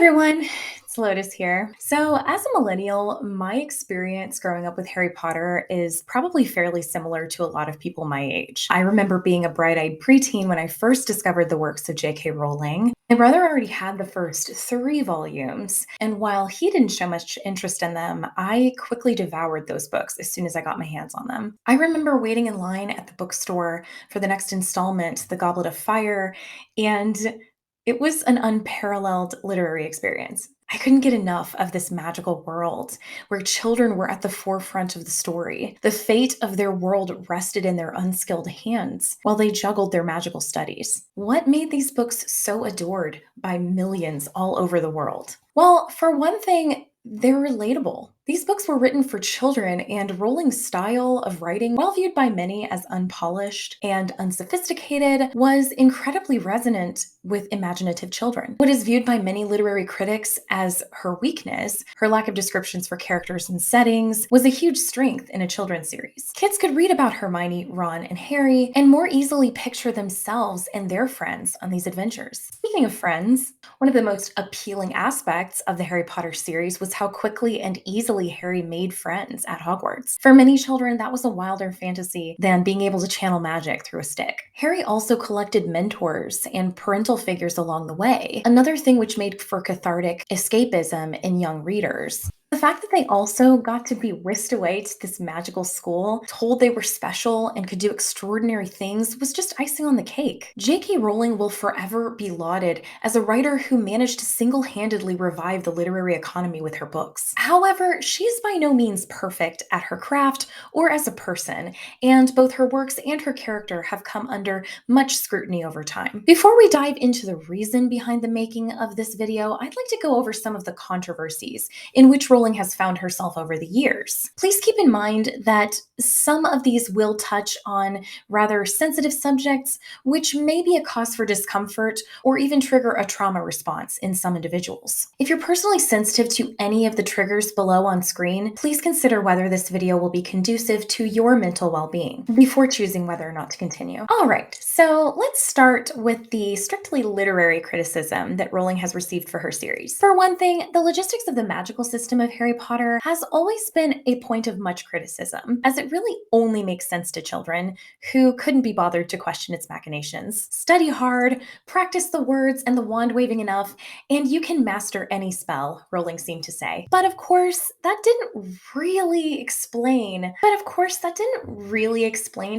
Everyone, it's Lotus here. So, as a millennial, my experience growing up with Harry Potter is probably fairly similar to a lot of people my age. I remember being a bright eyed preteen when I first discovered the works of J.K. Rowling. My brother already had the first three volumes, and while he didn't show much interest in them, I quickly devoured those books as soon as I got my hands on them. I remember waiting in line at the bookstore for the next installment, The Goblet of Fire, and it was an unparalleled literary experience. I couldn't get enough of this magical world where children were at the forefront of the story. The fate of their world rested in their unskilled hands while they juggled their magical studies. What made these books so adored by millions all over the world? Well, for one thing, they're relatable. These books were written for children, and Rowling's style of writing, while viewed by many as unpolished and unsophisticated, was incredibly resonant with imaginative children. What is viewed by many literary critics as her weakness, her lack of descriptions for characters and settings, was a huge strength in a children's series. Kids could read about Hermione, Ron, and Harry and more easily picture themselves and their friends on these adventures. Speaking of friends, one of the most appealing aspects of the Harry Potter series was how quickly and easily Harry made friends at Hogwarts. For many children, that was a wilder fantasy than being able to channel magic through a stick. Harry also collected mentors and parental figures along the way, another thing which made for cathartic escapism in young readers. The fact that they also got to be whisked away to this magical school, told they were special and could do extraordinary things, was just icing on the cake. J.K. Rowling will forever be lauded as a writer who managed to single-handedly revive the literary economy with her books. However, she is by no means perfect at her craft or as a person, and both her works and her character have come under much scrutiny over time. Before we dive into the reason behind the making of this video, I'd like to go over some of the controversies in which Rowling has found herself over the years. Please keep in mind that some of these will touch on rather sensitive subjects, which may be a cause for discomfort or even trigger a trauma response in some individuals. If you're personally sensitive to any of the triggers below on screen, please consider whether this video will be conducive to your mental well-being before choosing whether or not to continue. All right, so let's start with the strictly literary criticism that Rowling has received for her series. For one thing, the logistics of the magical system of Harry Potter has always been a point of much criticism, as it really only makes sense to children who couldn't be bothered to question its machinations. Study hard, practice the words and the wand waving enough, and you can master any spell, Rowling seemed to say. But of course, that didn't really explain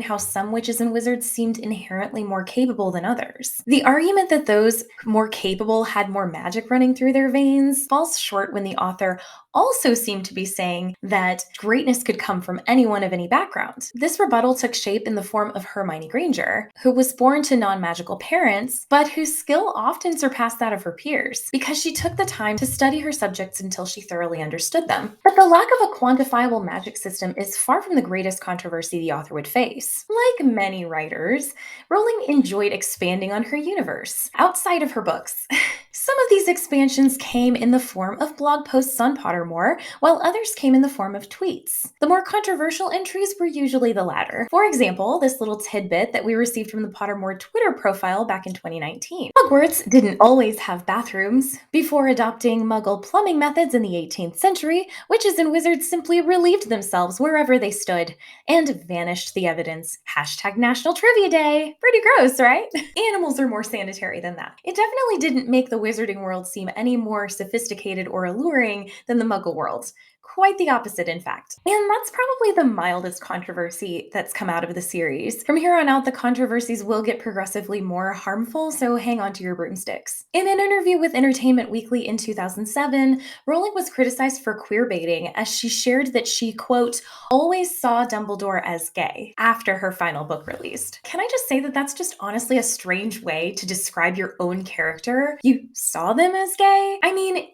how some witches and wizards seemed inherently more capable than others. The argument that those more capable had more magic running through their veins falls short when the author also seemed to be saying that greatness could come from anyone of any background. This rebuttal took shape in the form of Hermione Granger, who was born to non-magical parents, but whose skill often surpassed that of her peers, because she took the time to study her subjects until she thoroughly understood them. But the lack of a quantifiable magic system is far from the greatest controversy the author would face. Like many writers, Rowling enjoyed expanding on her universe outside of her books. Some of these expansions came in the form of blog posts on Pottermore, while others came in the form of tweets. The more controversial entries were usually the latter. For example, this little tidbit that we received from the Pottermore Twitter profile back in 2019. Hogwarts didn't always have bathrooms. Before adopting Muggle plumbing methods in the 18th century, witches and wizards simply relieved themselves wherever they stood and vanished the evidence. Hashtag National Trivia Day. Pretty gross, right? Animals are more sanitary than that. It definitely didn't make the wizarding world seem any more sophisticated or alluring than the Muggle world. Quite the opposite, in fact. And that's probably the mildest controversy that's come out of the series. From here on out, the controversies will get progressively more harmful, so hang on to your broomsticks. In an interview with Entertainment Weekly in 2007, Rowling was criticized for queerbaiting as she shared that she, quote, always saw Dumbledore as gay after her final book released. Can I just say that that's just honestly a strange way to describe your own character? You saw them as gay? I mean,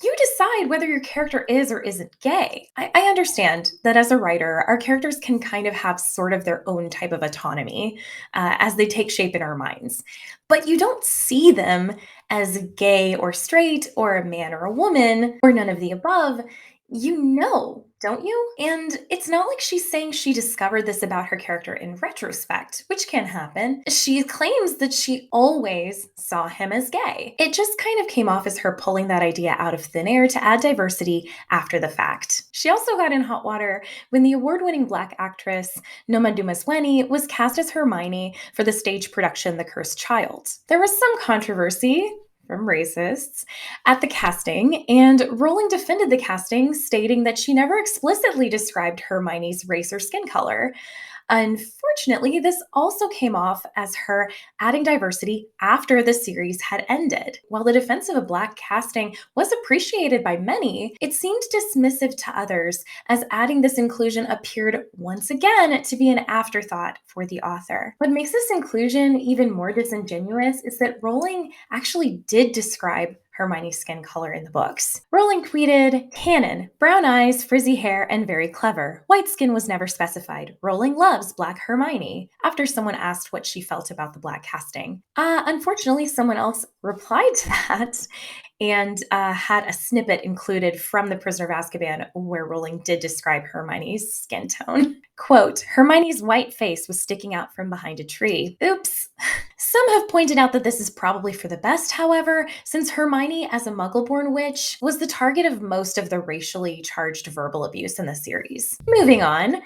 you decide whether your character is or isn't gay. I understand that as a writer, our characters can kind of have sort of their own type of autonomy as they take shape in our minds. But you don't see them as gay or straight or a man or a woman or none of the above. You know don't you? And it's not like she's saying she discovered this about her character in retrospect, which can happen. She claims that she always saw him as gay. It just kind of came off as her pulling that idea out of thin air to add diversity after the fact. She also got in hot water when the award winning Black actress Noma Dumezweni was cast as Hermione for the stage production The Cursed Child. There was some controversy from racists at the casting, and Rowling defended the casting, stating that she never explicitly described Hermione's race or skin color. Unfortunately, this also came off as her adding diversity after the series had ended. While the defense of a Black casting was appreciated by many, it seemed dismissive to others, as adding this inclusion appeared once again to be an afterthought for the author. What makes this inclusion even more disingenuous is that Rowling actually did describe Hermione's skin color in the books. Rowling tweeted, "Canon, brown eyes, frizzy hair, and very clever. White skin was never specified. Rowling loves Black Hermione," after someone asked what she felt about the Black casting. Unfortunately, someone else replied to that and had a snippet included from The Prisoner of Azkaban where Rowling did describe Hermione's skin tone. Quote, "Hermione's white face was sticking out from behind a tree." Oops. Some have pointed out that this is probably for the best, however, since Hermione, as a Muggle-born witch, was the target of most of the racially charged verbal abuse in the series. Moving on,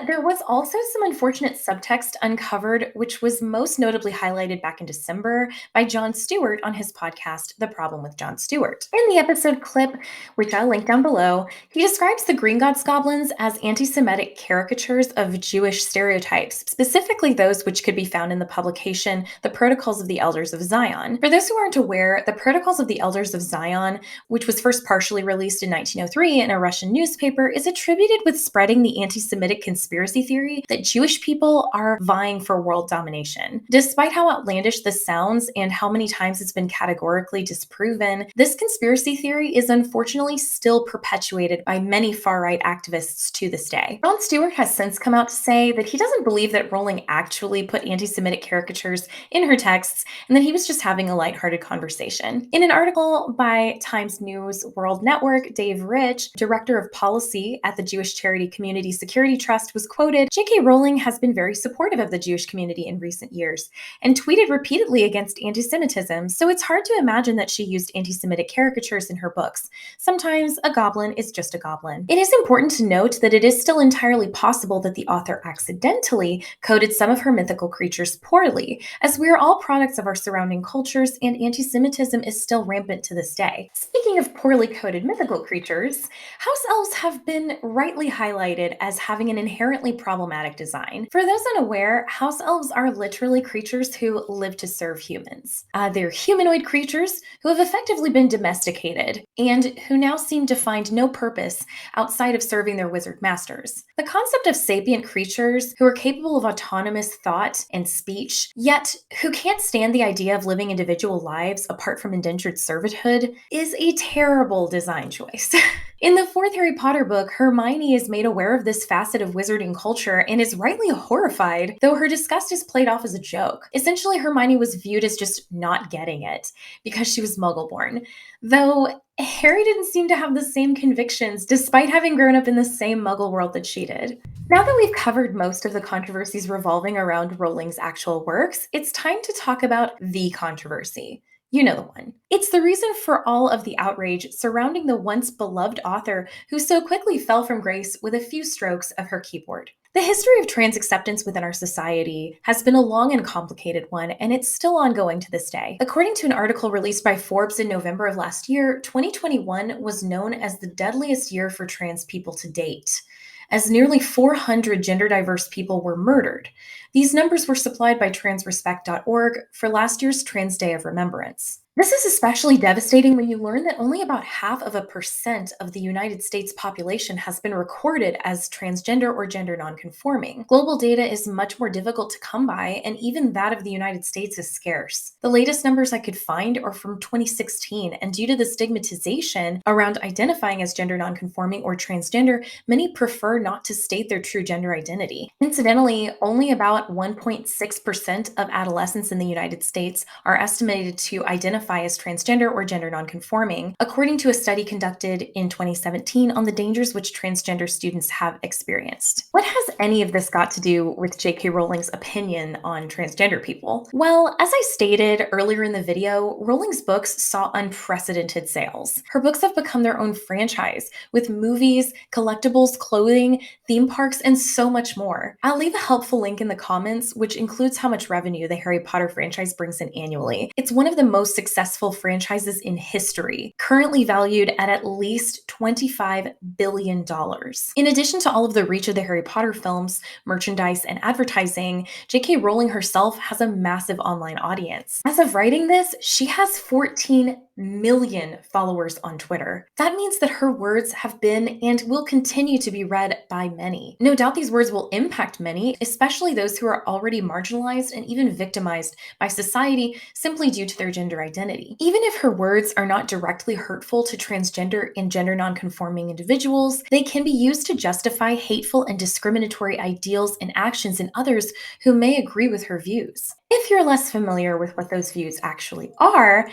there was also some unfortunate subtext uncovered, which was most notably highlighted back in December by Jon Stewart on his podcast, The Problem with Jon Stewart. In the episode clip, which I'll link down below, he describes the Green Gods goblins as anti-Semitic caricatures of Jewish stereotypes, specifically those which could be found in the publication The Protocols of the Elders of Zion. For those who aren't aware, The Protocols of the Elders of Zion, which was first partially released in 1903 in a Russian newspaper, is attributed with spreading the anti-Semitic conspiracy theory that Jewish people are vying for world domination. Despite how outlandish this sounds and how many times it's been categorically disproven, this conspiracy theory is unfortunately still perpetuated by many far-right activists to this day. Jon Stewart has since come out to say that he doesn't believe that Rowling actually put anti-Semitic caricatures in her texts, and that he was just having a lighthearted conversation. In an article by Times News World Network, Dave Rich, director of policy at the Jewish charity Community Security Trust, was quoted, "J.K. Rowling has been very supportive of the Jewish community in recent years, and tweeted repeatedly against anti-Semitism, so it's hard to imagine that she used anti-Semitic caricatures in her books. Sometimes a goblin is just a goblin." It is important to note that it is still entirely possible that the author accidentally coded some of her mythical creatures poorly, as we are all products of our surrounding cultures, and anti-Semitism is still rampant to this day. Speaking of poorly coded mythical creatures, house elves have been rightly highlighted as having an inherently problematic design. For those unaware, house elves are literally creatures who live to serve humans. They're humanoid creatures who have effectively been domesticated, and who now seem to find no purpose outside of serving their wizard masters. The concept of sapient creatures who are capable of autonomous thought and speech, yet who can't stand the idea of living individual lives apart from indentured servitude, is a terrible design choice. In the fourth Harry Potter book, Hermione is made aware of this facet of wizarding culture and is rightly horrified, though her disgust is played off as a joke. Essentially, Hermione was viewed as just not getting it because she was Muggle-born, though Harry didn't seem to have the same convictions despite having grown up in the same Muggle world that she did. Now that we've covered most of the controversies revolving around Rowling's actual works, it's time to talk about the controversy. You know the one. It's the reason for all of the outrage surrounding the once beloved author who so quickly fell from grace with a few strokes of her keyboard. The history of trans acceptance within our society has been a long and complicated one, and it's still ongoing to this day. According to an article released by Forbes in November of last year, 2021 was known as the deadliest year for trans people to date, as nearly 400 gender-diverse people were murdered. These numbers were supplied by transrespect.org for last year's Trans Day of Remembrance. This is especially devastating when you learn that only about 0.5% of the United States population has been recorded as transgender or gender nonconforming. Global data is much more difficult to come by, and even that of the United States is scarce. The latest numbers I could find are from 2016, and due to the stigmatization around identifying as gender nonconforming or transgender, many prefer not to state their true gender identity. Incidentally, only about 1.6% of adolescents in the United States are estimated to identify identify as transgender or gender nonconforming, according to a study conducted in 2017 on the dangers which transgender students have experienced. What has any of this got to do with J.K. Rowling's opinion on transgender people? Well, as I stated earlier in the video, Rowling's books saw unprecedented sales. Her books have become their own franchise, with movies, collectibles, clothing, theme parks, and so much more. I'll leave a helpful link in the comments, which includes how much revenue the Harry Potter franchise brings in annually. It's one of the most successful franchises in history, currently valued at least $25 billion. In addition to all of the reach of the Harry Potter films, merchandise, and advertising, J.K. Rowling herself has a massive online audience. As of writing this, she has 14 million followers on Twitter. That means that her words have been and will continue to be read by many. No doubt these words will impact many, especially those who are already marginalized and even victimized by society simply due to their gender identity. Even if her words are not directly hurtful to transgender and gender nonconforming individuals, they can be used to justify hateful and discriminatory ideals and actions in others who may agree with her views. If you're less familiar with what those views actually are,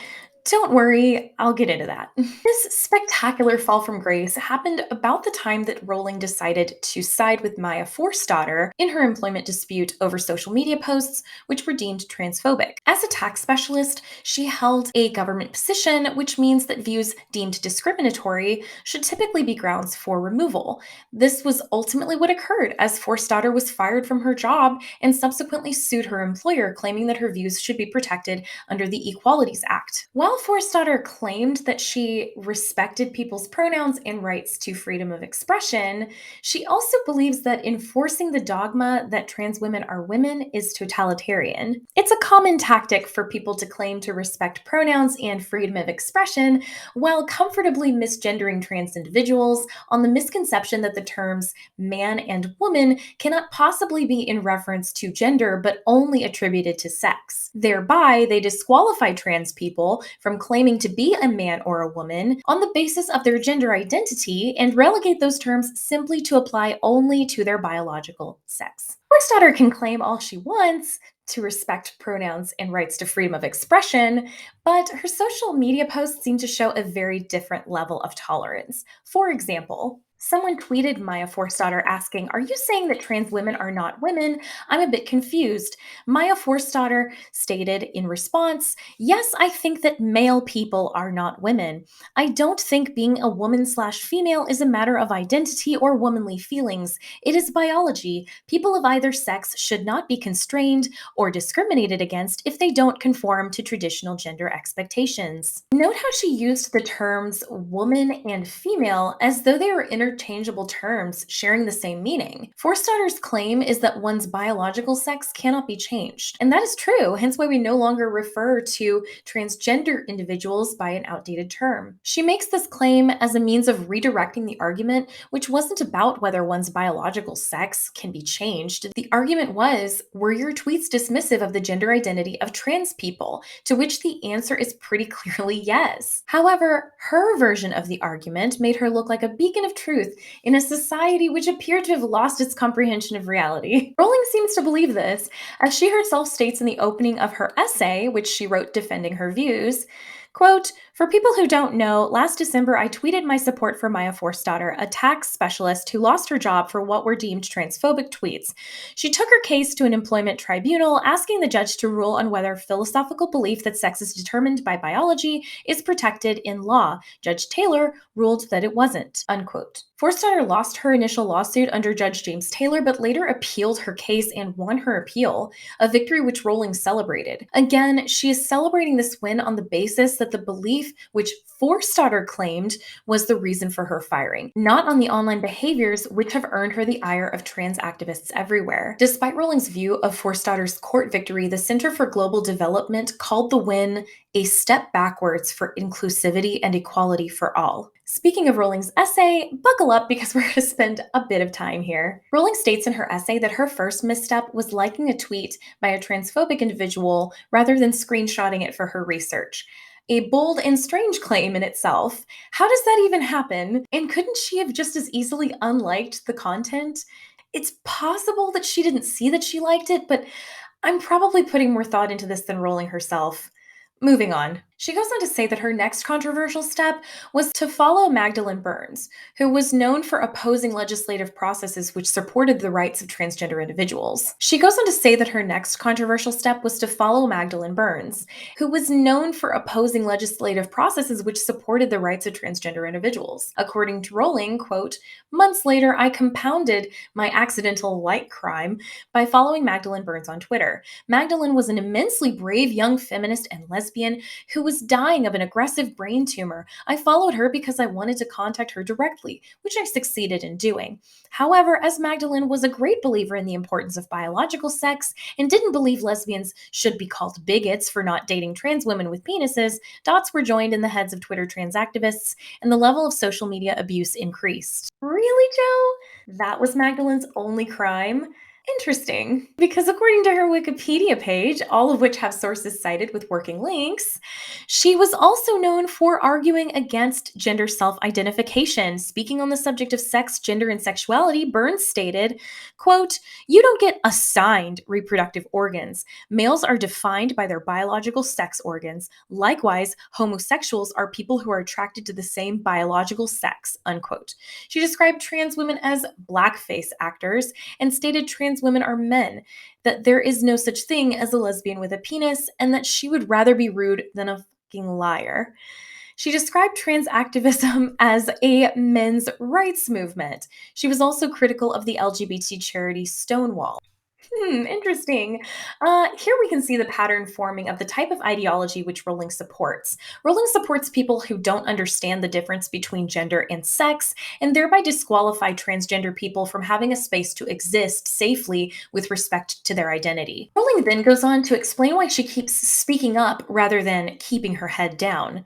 don't worry, I'll get into that. This spectacular fall from grace happened about the time that Rowling decided to side with Maya Forstater in her employment dispute over social media posts which were deemed transphobic. As a tax specialist, she held a government position, which means that views deemed discriminatory should typically be grounds for removal. This was ultimately what occurred, as Forstater was fired from her job and subsequently sued her employer, claiming that her views should be protected under the Equalities Act. While Forstater claimed that she respected people's pronouns and rights to freedom of expression, she also believes that enforcing the dogma that trans women are women is totalitarian. It's a common tactic for people to claim to respect pronouns and freedom of expression while comfortably misgendering trans individuals on the misconception that the terms man and woman cannot possibly be in reference to gender but only attributed to sex. Thereby, they disqualify trans people from claiming to be a man or a woman on the basis of their gender identity and relegate those terms simply to apply only to their biological sex. Forstater can claim all she wants to respect pronouns and rights to freedom of expression, but her social media posts seem to show a very different level of tolerance. For example, someone tweeted Maya Forstater asking, "Are you saying that trans women are not women? I'm a bit confused." Maya Forstater stated in response, "Yes, I think that male people are not women. I don't think being a woman/female is a matter of identity or womanly feelings. It is biology. People of either sex should not be constrained or discriminated against if they don't conform to traditional gender expectations." Note how she used the terms woman and female as though they were interchangeable terms sharing the same meaning. Forstater's claim is that one's biological sex cannot be changed, and that is true, hence why we no longer refer to transgender individuals by an outdated term. She makes this claim as a means of redirecting the argument, which wasn't about whether one's biological sex can be changed. The argument was, were your tweets dismissive of the gender identity of trans people? To which the answer is pretty clearly yes. However, her version of the argument made her look like a beacon of truth in a society which appeared to have lost its comprehension of reality. Rowling seems to believe this, as she herself states in the opening of her essay, which she wrote defending her views, quote, "For people who don't know, last December I tweeted my support for Maya Forstater, a tax specialist who lost her job for what were deemed transphobic tweets. She took her case to an employment tribunal, asking the judge to rule on whether philosophical belief that sex is determined by biology is protected in law. Judge Taylor ruled that it wasn't," unquote. Forstater lost her initial lawsuit under Judge James Taylor, but later appealed her case and won her appeal, a victory which Rowling celebrated. Again, she is celebrating this win on the basis that the belief which Forstater claimed was the reason for her firing, not on the online behaviors which have earned her the ire of trans activists everywhere. Despite Rowling's view of Forstater's court victory, the Center for Global Development called the win a step backwards for inclusivity and equality for all. Speaking of Rowling's essay, buckle up because we're going to spend a bit of time here. Rowling states in her essay that her first misstep was liking a tweet by a transphobic individual rather than screenshotting it for her research. A bold and strange claim in itself. How does that even happen? And couldn't she have just as easily unliked the content? It's possible that she didn't see that she liked it, but I'm probably putting more thought into this than Rowling herself. Moving on. She goes on to say that her next controversial step was to follow Magdalene Burns, who was known for opposing legislative processes which supported the rights of transgender individuals. She goes on to say that her next controversial step was to follow Magdalene Burns, who was known for opposing legislative processes which supported the rights of transgender individuals. According to Rowling, quote, months later, I compounded my accidental like crime by following Magdalene Burns on Twitter. Magdalene was an immensely brave young feminist and lesbian who was dying of an aggressive brain tumor. I followed her because I wanted to contact her directly, which I succeeded in doing. However, as Magdalene was a great believer in the importance of biological sex and didn't believe lesbians should be called bigots for not dating trans women with penises, dots were joined in the heads of Twitter trans activists, and the level of social media abuse increased. Really, Joe? That was Magdalene's only crime? Interesting, because according to her Wikipedia page, all of which have sources cited with working links, she was also known for arguing against gender self identification. Speaking on the subject of sex, gender, and sexuality, Burns stated, quote, you don't get assigned reproductive organs. Males are defined by their biological sex organs. Likewise, homosexuals are people who are attracted to the same biological sex, unquote. She described trans women as blackface actors and stated trans women are men, that there is no such thing as a lesbian with a penis, and that she would rather be rude than a fucking liar. She described trans activism as a men's rights movement. She was also critical of the LGBT charity Stonewall. Interesting. Here we can see the pattern forming of the type of ideology which Rowling supports. Rowling supports people who don't understand the difference between gender and sex, and thereby disqualify transgender people from having a space to exist safely with respect to their identity. Rowling then goes on to explain why she keeps speaking up rather than keeping her head down.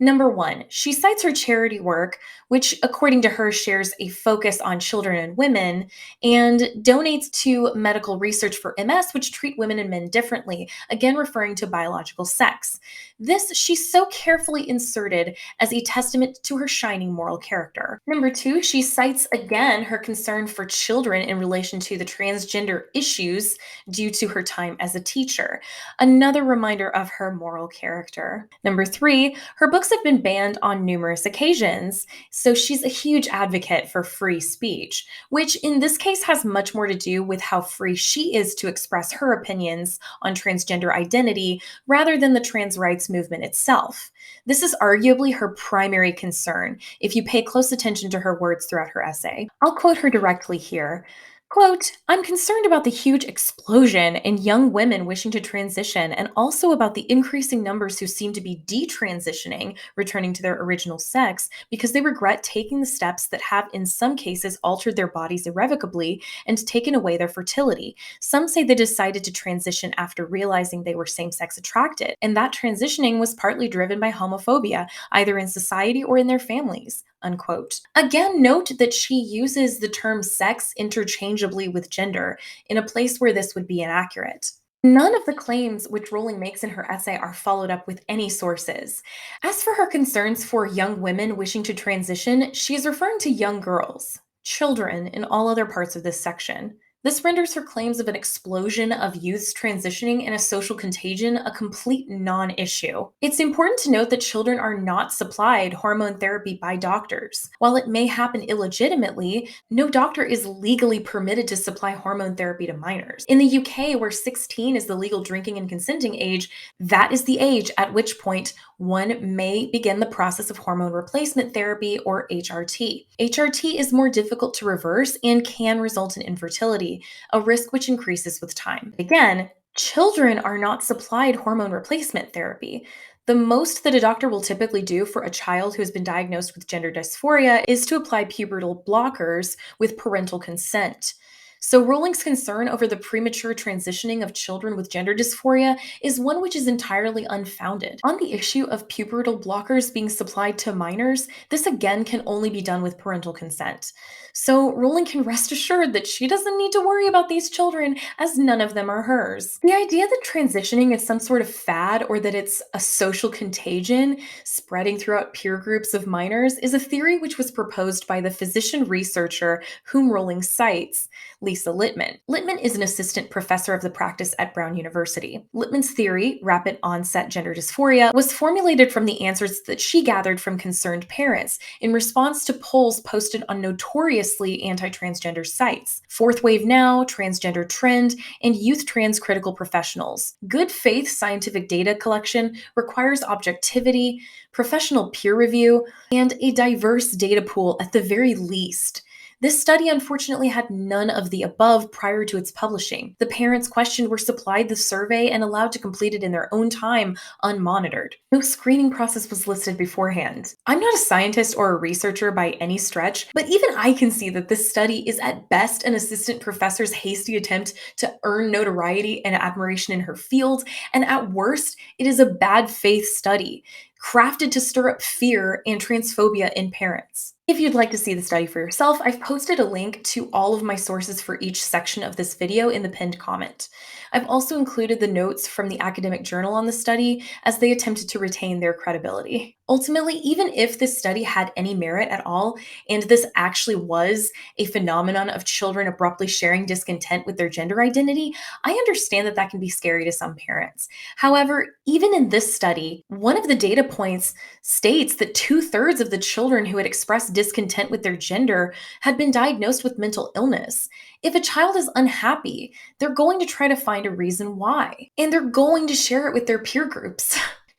Number one, she cites her charity work, which, according to her, shares a focus on children and women, and donates to medical research for MS, which treat women and men differently, again referring to biological sex. This she's so carefully inserted as a testament to her shining moral character. Number two, she cites again her concern for children in relation to the transgender issues due to her time as a teacher. Another reminder of her moral character. Number three, her books have been banned on numerous occasions, so she's a huge advocate for free speech, which in this case has much more to do with how free she is to express her opinions on transgender identity rather than the trans rights movement itself. This is arguably her primary concern if you pay close attention to her words throughout her essay. I'll quote her directly here. Quote, I'm concerned about the huge explosion in young women wishing to transition and also about the increasing numbers who seem to be detransitioning, returning to their original sex, because they regret taking the steps that have in some cases altered their bodies irrevocably and taken away their fertility. Some say they decided to transition after realizing they were same-sex attracted, and that transitioning was partly driven by homophobia, either in society or in their families. Unquote. Again, note that she uses the term sex interchangeably with gender in a place where this would be inaccurate. None of the claims which Rowling makes in her essay are followed up with any sources. As for her concerns for young women wishing to transition, she is referring to young girls, children in all other parts of this section. This renders her claims of an explosion of youths transitioning and a social contagion a complete non issue. It's important to note that children are not supplied hormone therapy by doctors. While it may happen illegitimately, no doctor is legally permitted to supply hormone therapy to minors. In the UK, where 16 is the legal drinking and consenting age, that is the age at which point one may begin the process of hormone replacement therapy or HRT. HRT is more difficult to reverse and can result in infertility, a risk which increases with time. Again, children are not supplied hormone replacement therapy. The most that a doctor will typically do for a child who has been diagnosed with gender dysphoria is to apply pubertal blockers with parental consent. So, Rowling's concern over the premature transitioning of children with gender dysphoria is one which is entirely unfounded. On the issue of pubertal blockers being supplied to minors, this again can only be done with parental consent. So, Rowling can rest assured that she doesn't need to worry about these children, as none of them are hers. The idea that transitioning is some sort of fad or that it's a social contagion spreading throughout peer groups of minors is a theory which was proposed by the physician researcher whom Rowling cites, Lisa Littman. Littman is an assistant professor of the practice at Brown University. Littman's theory, rapid onset gender dysphoria, was formulated from the answers that she gathered from concerned parents in response to polls posted on notoriously anti-transgender sites. Fourth Wave Now, Transgender Trend, and Youth Trans Critical Professionals. Good faith scientific data collection requires objectivity, professional peer review, and a diverse data pool at the very least. This study unfortunately had none of the above prior to its publishing. The parents questioned were supplied the survey and allowed to complete it in their own time, unmonitored. No screening process was listed beforehand. I'm not a scientist or a researcher by any stretch, but even I can see that this study is at best an assistant professor's hasty attempt to earn notoriety and admiration in her field, and at worst, it is a bad faith study crafted to stir up fear and transphobia in parents. If you'd like to see the study for yourself, I've posted a link to all of my sources for each section of this video in the pinned comment. I've also included the notes from the academic journal on the study as they attempted to retain their credibility. Ultimately, even if this study had any merit at all, and this actually was a phenomenon of children abruptly sharing discontent with their gender identity, I understand that that can be scary to some parents. However, even in this study, one of the data points states that 2/3 of the children who had expressed discontent with their gender had been diagnosed with mental illness. If a child is unhappy, they're going to try to find a reason why, and they're going to share it with their peer groups.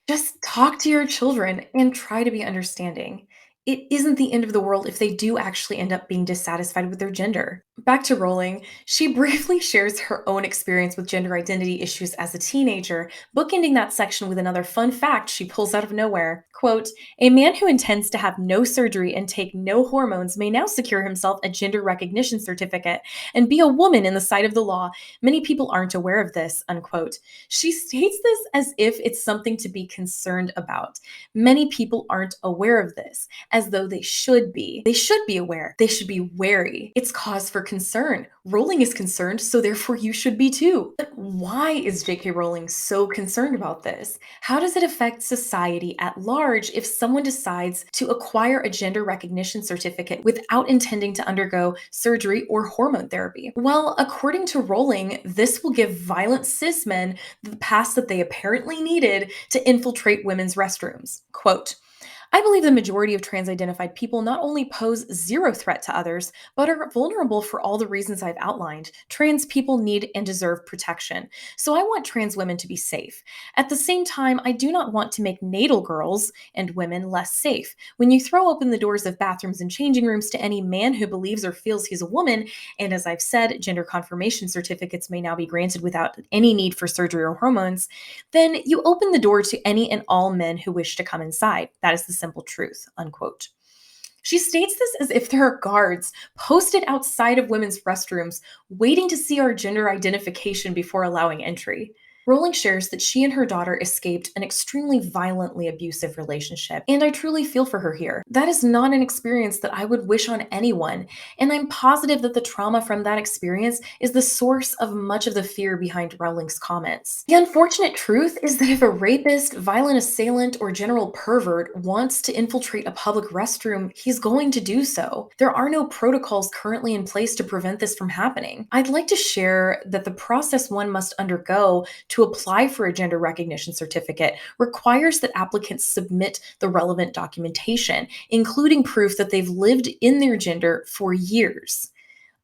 Just talk to your children and try to be understanding. It isn't the end of the world if they do actually end up being dissatisfied with their gender. Back to Rowling, she briefly shares her own experience with gender identity issues as a teenager, bookending that section with another fun fact she pulls out of nowhere. Quote, "A man who intends to have no surgery and take no hormones may now secure himself a gender recognition certificate and be a woman in the sight of the law. Many people aren't aware of this," unquote. She states this as if it's something to be concerned about. Many people aren't aware of this, as though they should be. They should be aware. They should be wary. It's cause for concern. Rowling is concerned, so therefore you should be too. But why is J.K. Rowling so concerned about this? How does it affect society at large if someone decides to acquire a gender recognition certificate without intending to undergo surgery or hormone therapy? Well, according to Rowling, this will give violent cis men the pass that they apparently needed to infiltrate women's restrooms. Quote, "I believe the majority of trans-identified people not only pose zero threat to others, but are vulnerable for all the reasons I've outlined. Trans people need and deserve protection. So I want trans women to be safe. At the same time, I do not want to make natal girls and women less safe. When you throw open the doors of bathrooms and changing rooms to any man who believes or feels he's a woman, and as I've said, gender confirmation certificates may now be granted without any need for surgery or hormones, then you open the door to any and all men who wish to come inside. That is the simple truth," unquote. She states this as if there are guards posted outside of women's restrooms waiting to see our gender identification before allowing entry. Rowling shares that she and her daughter escaped an extremely violently abusive relationship, and I truly feel for her here. That is not an experience that I would wish on anyone, and I'm positive that the trauma from that experience is the source of much of the fear behind Rowling's comments. The unfortunate truth is that if a rapist, violent assailant, or general pervert wants to infiltrate a public restroom, he's going to do so. There are no protocols currently in place to prevent this from happening. I'd like to share that the process one must undergo to apply for a gender recognition certificate requires that applicants submit the relevant documentation, including proof that they've lived in their gender for years.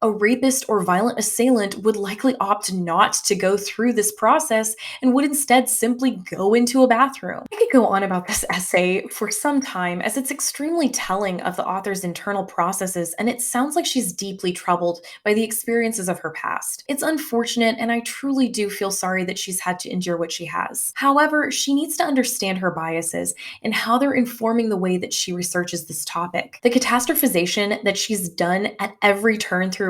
A rapist or violent assailant would likely opt not to go through this process and would instead simply go into a bathroom. I could go on about this essay for some time, as it's extremely telling of the author's internal processes, and it sounds like she's deeply troubled by the experiences of her past. It's unfortunate, and I truly do feel sorry that she's had to endure what she has. However, she needs to understand her biases and how they're informing the way that she researches this topic. The catastrophization that she's done at every turn throughout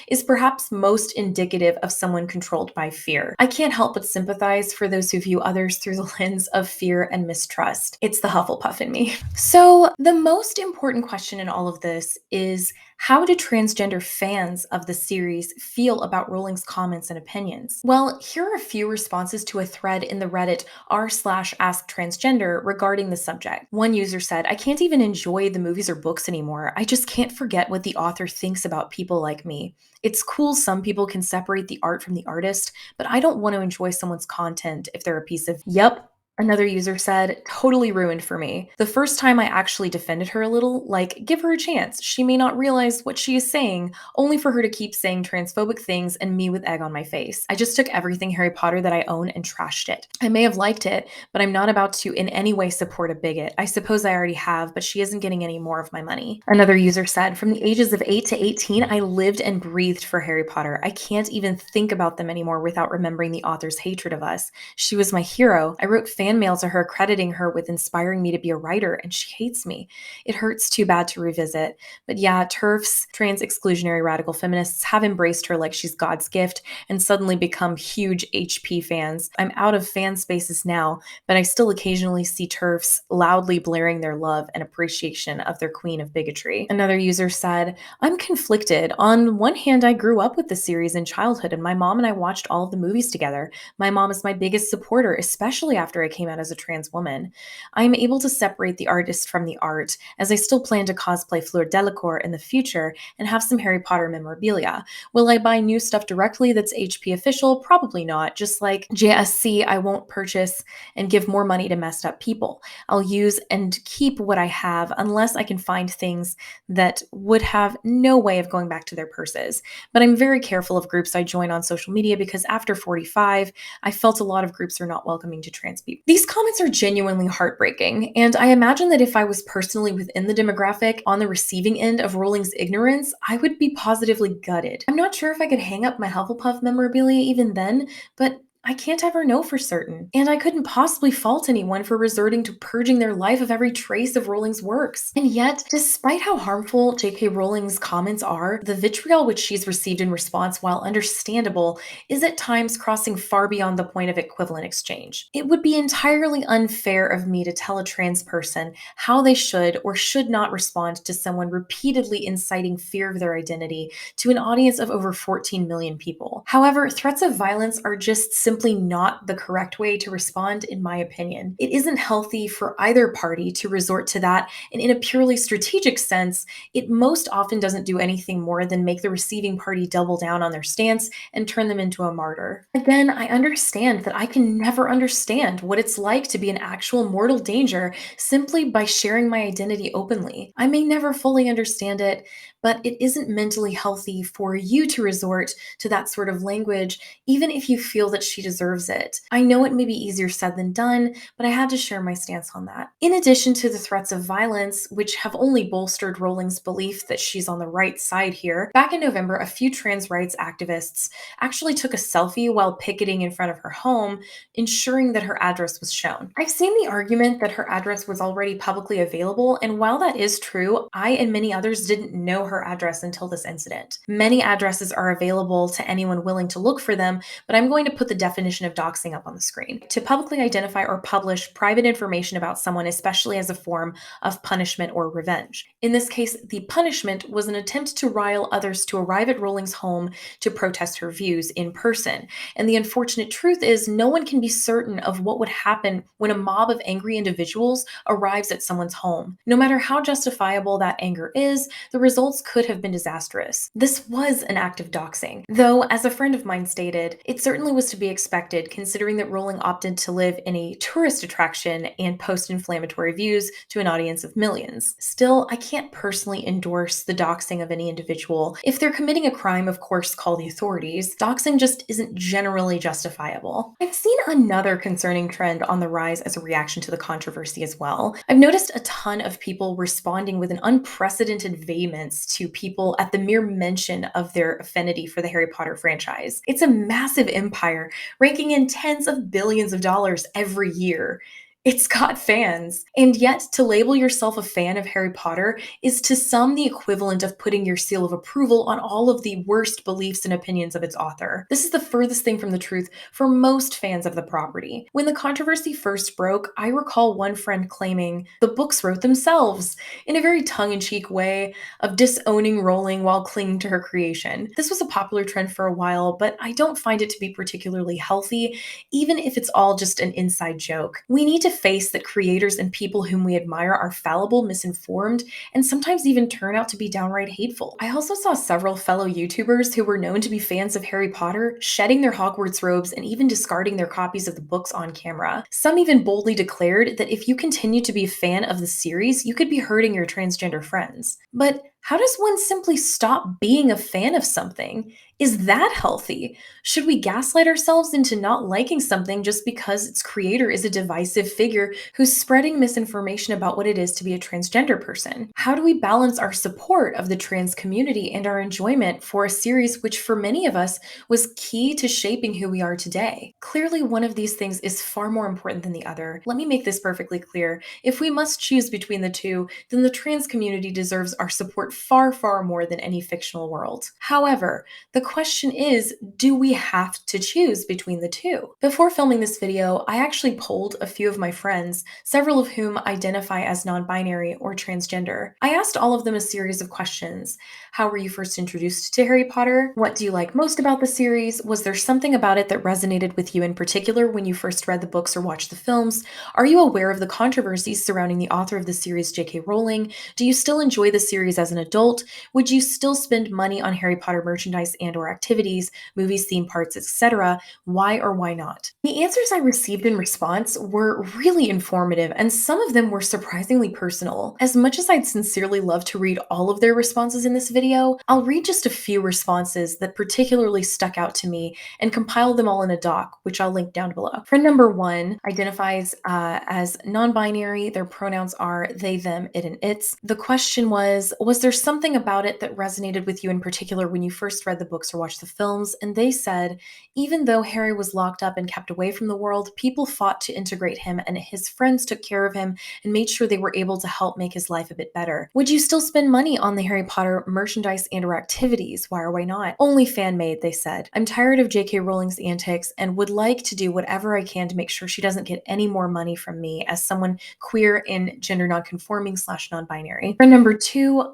is perhaps most indicative of someone controlled by fear. I can't help but sympathize for those who view others through the lens of fear and mistrust. It's the Hufflepuff in me. So, the most important question in all of this is, how do transgender fans of the series feel about Rowling's comments and opinions? Well, here are a few responses to a thread in the Reddit r/asktransgender regarding the subject. One user said, "I can't even enjoy the movies or books anymore. I just can't forget what the author thinks about people like me. It's cool some people can separate the art from the artist, but I don't want to enjoy someone's content if they're a piece of, yep. Another user said, totally ruined for me. The first time I actually defended her a little, like, give her a chance. She may not realize what she is saying, only for her to keep saying transphobic things and me with egg on my face. I just took everything Harry Potter that I own and trashed it. I may have liked it, but I'm not about to in any way support a bigot. I suppose I already have, but she isn't getting any more of my money. Another user said, from the ages of 8 to 18, I lived and breathed for Harry Potter. I can't even think about them anymore without remembering the author's hatred of us. She was my hero. I wrote fan mail to her crediting her with inspiring me to be a writer, and she hates me. It hurts too bad to revisit. But yeah, TERFs, trans exclusionary radical feminists, have embraced her like she's God's gift and suddenly become huge HP fans. I'm out of fan spaces now, but I still occasionally see TERFs loudly blaring their love and appreciation of their queen of bigotry. Another user said, I'm conflicted. On one hand, I grew up with the series in childhood, and my mom and I watched all of the movies together. My mom is my biggest supporter, especially after I came out as a trans woman. I am able to separate the artist from the art, as I still plan to cosplay Fleur Delacour in the future and have some Harry Potter memorabilia. Will I buy new stuff directly that's HP official? Probably not. Just like JSC, I won't purchase and give more money to messed up people. I'll use and keep what I have unless I can find things that would have no way of going back to their purses. But I'm very careful of groups I join on social media because after 45, I felt a lot of groups are not welcoming to trans people. These comments are genuinely heartbreaking, and I imagine that if I was personally within the demographic on the receiving end of Rowling's ignorance, I would be positively gutted. I'm not sure if I could hang up my Hufflepuff memorabilia even then, but I can't ever know for certain. And I couldn't possibly fault anyone for resorting to purging their life of every trace of Rowling's works. And yet, despite how harmful J.K. Rowling's comments are, the vitriol which she's received in response, while understandable, is at times crossing far beyond the point of equivalent exchange. It would be entirely unfair of me to tell a trans person how they should or should not respond to someone repeatedly inciting fear of their identity to an audience of over 14 million people. However, threats of violence are just simply not the correct way to respond, in my opinion. It isn't healthy for either party to resort to that, and in a purely strategic sense, it most often doesn't do anything more than make the receiving party double down on their stance and turn them into a martyr. Again, I understand that I can never understand what it's like to be in actual mortal danger simply by sharing my identity openly. I may never fully understand it, but it isn't mentally healthy for you to resort to that sort of language, even if you feel that she deserves it. I know it may be easier said than done, but I had to share my stance on that. In addition to the threats of violence, which have only bolstered Rowling's belief that she's on the right side here, back in November, a few trans rights activists actually took a selfie while picketing in front of her home, ensuring that her address was shown. I've seen the argument that her address was already publicly available, and while that is true, I and many others didn't know her address until this incident. Many addresses are available to anyone willing to look for them, but I'm going to put the definition of doxing up on the screen. To publicly identify or publish private information about someone, especially as a form of punishment or revenge. In this case, the punishment was an attempt to rile others to arrive at Rowling's home to protest her views in person. And the unfortunate truth is, no one can be certain of what would happen when a mob of angry individuals arrives at someone's home. No matter how justifiable that anger is, the results could have been disastrous. This was an act of doxing, though, as a friend of mine stated, it certainly was to be expected considering that Rowling opted to live in a tourist attraction and post inflammatory views to an audience of millions. Still, I can't personally endorse the doxing of any individual. If they're committing a crime, of course, call the authorities. Doxing just isn't generally justifiable. I've seen another concerning trend on the rise as a reaction to the controversy as well. I've noticed a ton of people responding with an unprecedented vehemence to people at the mere mention of their affinity for the Harry Potter franchise. It's a massive empire, ranking in tens of billions of dollars every year. It's got fans. And yet, to label yourself a fan of Harry Potter is to some the equivalent of putting your seal of approval on all of the worst beliefs and opinions of its author. This is the furthest thing from the truth for most fans of the property. When the controversy first broke, I recall one friend claiming the books wrote themselves in a very tongue-in-cheek way of disowning Rowling while clinging to her creation. This was a popular trend for a while, but I don't find it to be particularly healthy, even if it's all just an inside joke. We need to to face that creators and people whom we admire are fallible, misinformed, and sometimes even turn out to be downright hateful. I also saw several fellow YouTubers who were known to be fans of Harry Potter shedding their Hogwarts robes and even discarding their copies of the books on camera. Some even boldly declared that if you continue to be a fan of the series, you could be hurting your transgender friends. But how does one simply stop being a fan of something? Is that healthy? Should we gaslight ourselves into not liking something just because its creator is a divisive figure who's spreading misinformation about what it is to be a transgender person? How do we balance our support of the trans community and our enjoyment for a series which, for many of us, was key to shaping who we are today? Clearly, one of these things is far more important than the other. Let me make this perfectly clear. If we must choose between the two, then the trans community deserves our support far, far more than any fictional world. However, the question is, do we have to choose between the two? Before filming this video, I actually polled a few of my friends, several of whom identify as non-binary or transgender. I asked all of them a series of questions. How were you first introduced to Harry Potter? What do you like most about the series? Was there something about it that resonated with you in particular when you first read the books or watched the films? Are you aware of the controversies surrounding the author of the series, J.K. Rowling? Do you still enjoy the series as an adult? Would you still spend money on Harry Potter merchandise and or activities, movies, theme parks, etc.? Why or why not? The answers I received in response were really informative, and some of them were surprisingly personal. As much as I'd sincerely love to read all of their responses in this video, I'll read just a few responses that particularly stuck out to me and compile them all in a doc, which I'll link down below. Friend number one identifies as non-binary. Their pronouns are they, them, it, and its. The question was there something about it that resonated with you in particular when you first read the books or watched the films? And they said, even though Harry was locked up and kept away from the world, people fought to integrate him, and his friends took care of him and made sure they were able to help make his life a bit better. Would you still spend money on the Harry Potter merchandise and or activities? Why or why not? Only fan-made, they said. I'm tired of J.K. Rowling's antics and would like to do whatever I can to make sure she doesn't get any more money from me as someone queer and gender nonconforming / non-binary. For number two,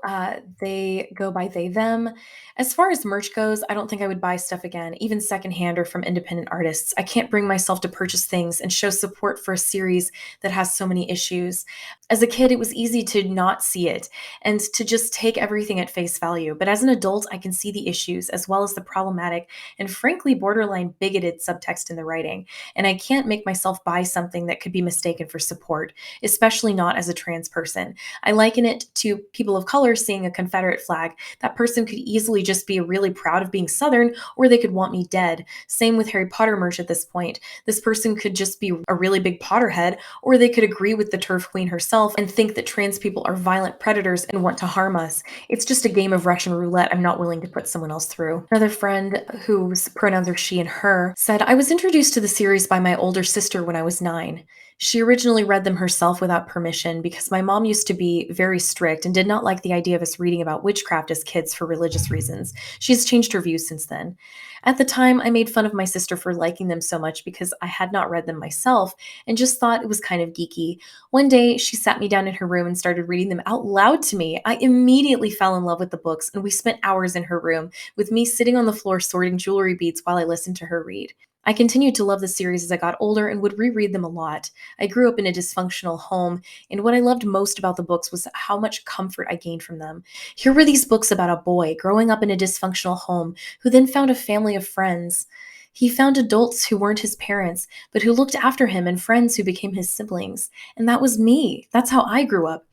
they go by they, them. As far as merch goes, I don't think I would buy stuff again, even secondhand or from independent artists. I can't bring myself to purchase things and show support for a series that has so many issues. As a kid, it was easy to not see it and to just take everything at face value. But as an adult, I can see the issues as well as the problematic and frankly borderline bigoted subtext in the writing. And I can't make myself buy something that could be mistaken for support, especially not as a trans person. I liken it to people of color seeing a Confederate flag. That person could easily just be really proud of being Southern, or they could want me dead. Same with Harry Potter merch at this point. This person could just be a really big Potterhead, or they could agree with the Turf Queen herself and think that trans people are violent predators and want to harm us. It's just a game of Russian roulette I'm not willing to put someone else through. Another friend, whose pronouns are she and her, said, I was introduced to the series by my older sister when I was 9. She originally read them herself without permission because my mom used to be very strict and did not like the idea of us reading about witchcraft as kids for religious reasons. She has changed her views since then. At the time, I made fun of my sister for liking them so much because I had not read them myself and just thought it was kind of geeky. One day, she sat me down in her room and started reading them out loud to me. I immediately fell in love with the books, and we spent hours in her room, with me sitting on the floor sorting jewelry beads while I listened to her read. I continued to love the series as I got older and would reread them a lot. I grew up in a dysfunctional home, and what I loved most about the books was how much comfort I gained from them. Here were these books about a boy growing up in a dysfunctional home who then found a family of friends. He found adults who weren't his parents, but who looked after him, and friends who became his siblings. And that was me. That's how I grew up.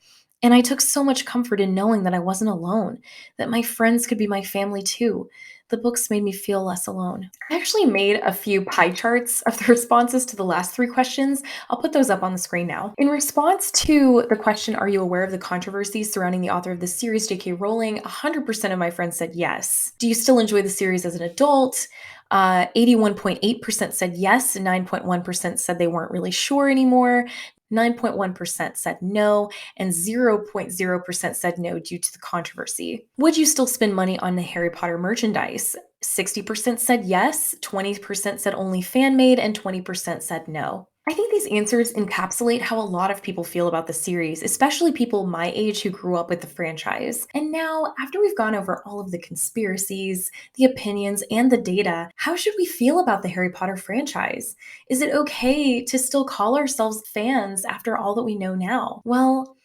And I took so much comfort in knowing that I wasn't alone, that my friends could be my family too. The books made me feel less alone. I actually made a few pie charts of the responses to the last three questions. I'll put those up on the screen now. In response to the question, are you aware of the controversies surrounding the author of this series, J.K. Rowling? 100% of my friends said yes. Do you still enjoy the series as an adult? 81.8% said yes, and 9.1% said they weren't really sure anymore. 9.1% said no, and 0.0% said no due to the controversy. Would you still spend money on the Harry Potter merchandise? 60% said yes, 20% said only fan-made, and 20% said no. I think these answers encapsulate how a lot of people feel about the series, especially people my age who grew up with the franchise. And now, after we've gone over all of the conspiracies, the opinions, and the data, how should we feel about the Harry Potter franchise? Is it okay to still call ourselves fans after all that we know now? Well,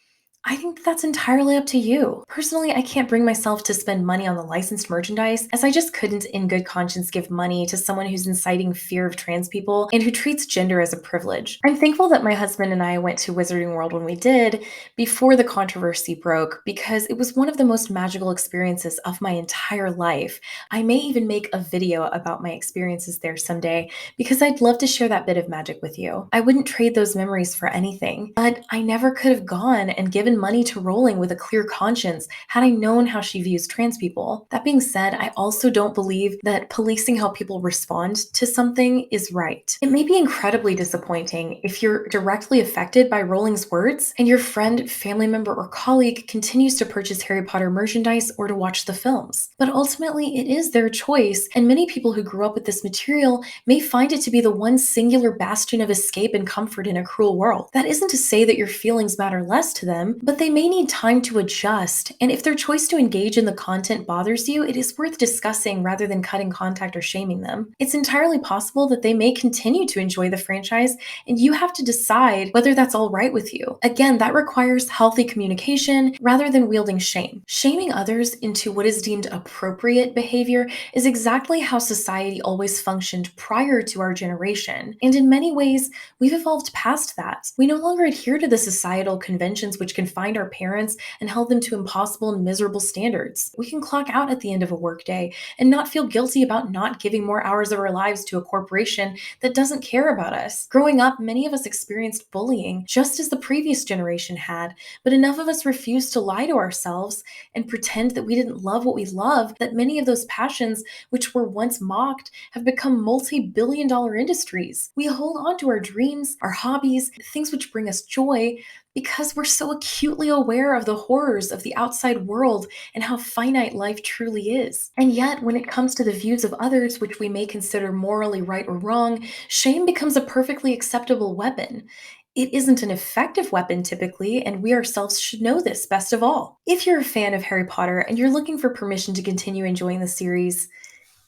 I think that's entirely up to you. Personally, I can't bring myself to spend money on the licensed merchandise, as I just couldn't, in good conscience, give money to someone who's inciting fear of trans people and who treats gender as a privilege. I'm thankful that my husband and I went to Wizarding World when we did, before the controversy broke, because it was one of the most magical experiences of my entire life. I may even make a video about my experiences there someday, because I'd love to share that bit of magic with you. I wouldn't trade those memories for anything, but I never could have gone and given money to Rowling with a clear conscience had I known how she views trans people. That being said, I also don't believe that policing how people respond to something is right. It may be incredibly disappointing if you're directly affected by Rowling's words and your friend, family member, or colleague continues to purchase Harry Potter merchandise or to watch the films. But ultimately, it is their choice, and many people who grew up with this material may find it to be the one singular bastion of escape and comfort in a cruel world. That isn't to say that your feelings matter less to them, but they may need time to adjust. And if their choice to engage in the content bothers you, it is worth discussing rather than cutting contact or shaming them. It's entirely possible that they may continue to enjoy the franchise, and you have to decide whether that's all right with you. Again, that requires healthy communication rather than wielding shame. Shaming others into what is deemed appropriate behavior is exactly how society always functioned prior to our generation. And in many ways, we've evolved past that. We no longer adhere to the societal conventions which confined our parents and held them to impossible and miserable standards. We can clock out at the end of a workday and not feel guilty about not giving more hours of our lives to a corporation that doesn't care about us. Growing up, many of us experienced bullying just as the previous generation had, but enough of us refused to lie to ourselves and pretend that we didn't love what we love that many of those passions which were once mocked have become multi-billion-dollar industries. We hold on to our dreams, our hobbies, the things which bring us joy, because we're so acutely aware of the horrors of the outside world and how finite life truly is. And yet, when it comes to the views of others, which we may consider morally right or wrong, shame becomes a perfectly acceptable weapon. It isn't an effective weapon typically, and we ourselves should know this best of all. If you're a fan of Harry Potter and you're looking for permission to continue enjoying the series,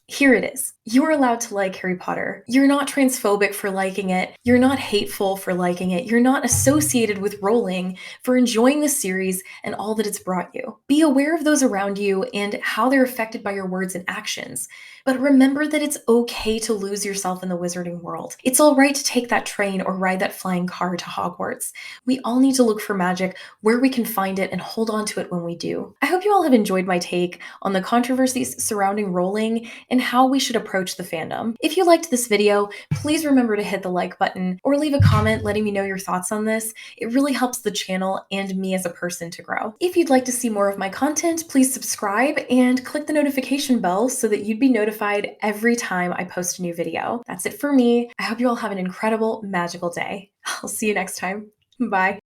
here it is. You're allowed to like Harry Potter. You're not transphobic for liking it. You're not hateful for liking it. You're not associated with Rowling for enjoying the series and all that it's brought you. Be aware of those around you and how they're affected by your words and actions. But remember that it's okay to lose yourself in the wizarding world. It's all right to take that train or ride that flying car to Hogwarts. We all need to look for magic where we can find it and hold on to it when we do. I hope you all have enjoyed my take on the controversies surrounding Rowling and how we should approach the fandom. If you liked this video, please remember to hit the like button or leave a comment letting me know your thoughts on this. It really helps the channel and me as a person to grow. If you'd like to see more of my content, please subscribe and click the notification bell so that you'd be notified every time I post a new video. That's it for me. I hope you all have an incredible, magical day. I'll see you next time. Bye.